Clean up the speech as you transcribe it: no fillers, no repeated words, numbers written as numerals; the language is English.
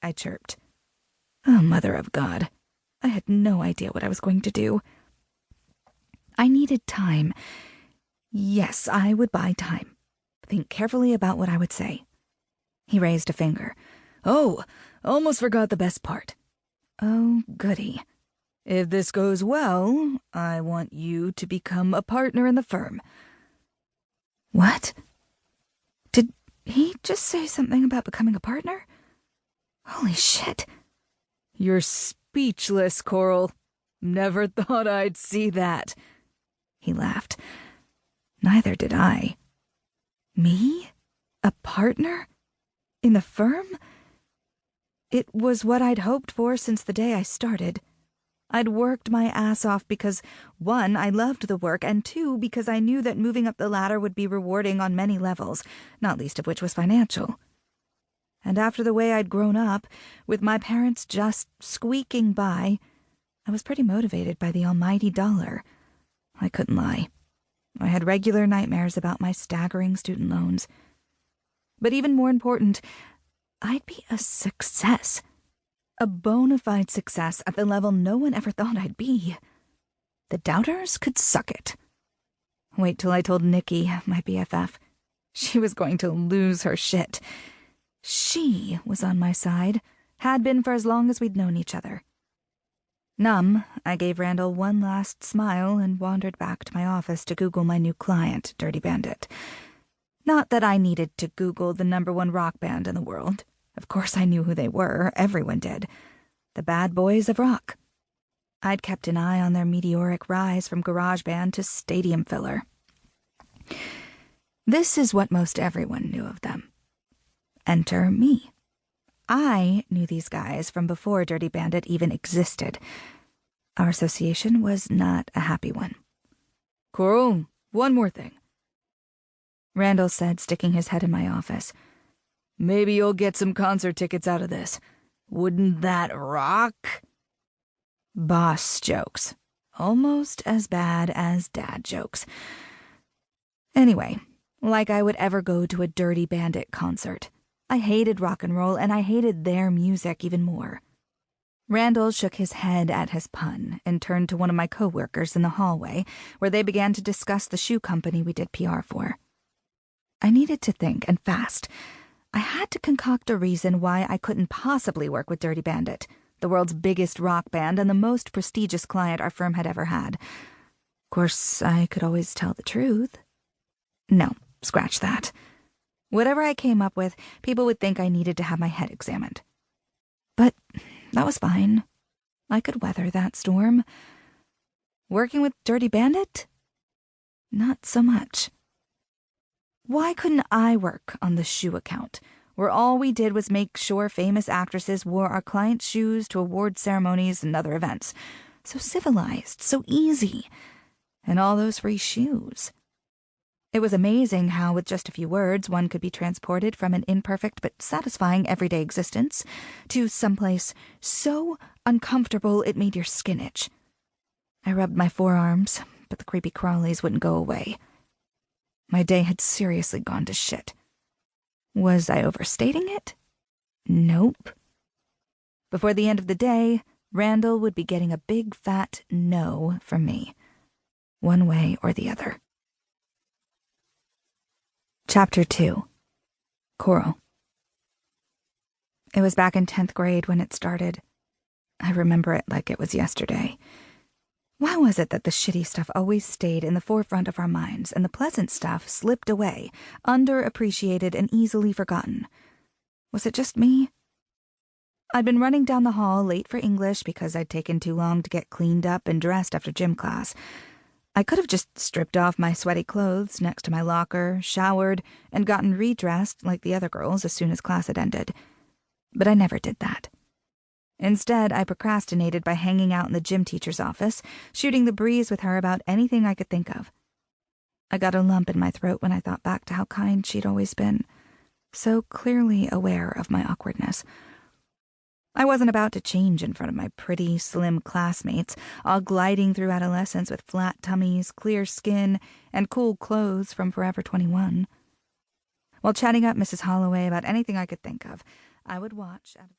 I chirped. Oh, Mother of God. I had no idea what I was going to do. I needed time. Yes, I would buy time. Think carefully about what I would say. He raised a finger. Oh, almost forgot the best part. Oh, goody. If this goes well, I want you to become a partner in the firm. What? Did he just say something about becoming a partner? Holy shit. You're speechless, Coral. Never thought I'd see that. He laughed. Neither did I. Me? A partner? In the firm? It was what I'd hoped for since the day I started. I'd worked my ass off because, 1, I loved the work, and 2, because I knew that moving up the ladder would be rewarding on many levels, not least of which was financial. And after the way I'd grown up, with my parents just squeaking by, I was pretty motivated by the almighty dollar. I couldn't lie. I had regular nightmares about my staggering student loans. But even more important, I'd be a success. A bona fide success at the level no one ever thought I'd be. The doubters could suck it. Wait till I told Nikki, my BFF. She was going to lose her shit. She was on my side, had been for as long as we'd known each other. Numb, I gave Randall one last smile and wandered back to my office to Google my new client, Dirty Bandit. Not that I needed to Google the #1 rock band in the world. Of course I knew who they were, everyone did. The bad boys of rock. I'd kept an eye on their meteoric rise from garage band to stadium filler. This is what most everyone knew of them. Enter me. I knew these guys from before Dirty Bandit even existed. Our association was not a happy one. Coral, one more thing. Randall said, sticking his head in my office. Maybe you'll get some concert tickets out of this. Wouldn't that rock? Boss jokes. Almost as bad as dad jokes. Anyway, like I would ever go to a Dirty Bandit concert. I hated rock and roll, and I hated their music even more. Randall shook his head at his pun and turned to one of my coworkers in the hallway, where they began to discuss the shoe company we did PR for. I needed to think, and fast. I had to concoct a reason why I couldn't possibly work with Dirty Bandit, the world's biggest rock band and the most prestigious client our firm had ever had. Of course, I could always tell the truth. No, scratch that. Whatever I came up with, people would think I needed to have my head examined. But that was fine. I could weather that storm. Working with Dirty Bandit? Not so much. Why couldn't I work on the shoe account, where all we did was make sure famous actresses wore our clients' shoes to award ceremonies and other events? So civilized, so easy. And all those free shoes. It was amazing how, with just a few words, one could be transported from an imperfect but satisfying everyday existence to someplace so uncomfortable it made your skin itch. I rubbed my forearms, but the creepy crawlies wouldn't go away. My day had seriously gone to shit. Was I overstating it? Nope. Before the end of the day, Randall would be getting a big fat no from me, one way or the other. Chapter 2. Coral. It was back in 10th grade when it started. I remember it like it was yesterday. Why was it that the shitty stuff always stayed in the forefront of our minds and the pleasant stuff slipped away, underappreciated and easily forgotten? Was it just me? I'd been running down the hall late for English because I'd taken too long to get cleaned up and dressed after gym class. I could have just stripped off my sweaty clothes next to my locker, showered, and gotten redressed like the other girls as soon as class had ended. But I never did that. Instead, I procrastinated by hanging out in the gym teacher's office, shooting the breeze with her about anything I could think of. I got a lump in my throat when I thought back to how kind she'd always been, so clearly aware of my awkwardness. I wasn't about to change in front of my pretty, slim classmates, all gliding through adolescence with flat tummies, clear skin, and cool clothes from Forever 21. While chatting up Mrs. Holloway about anything I could think of, I would watch out of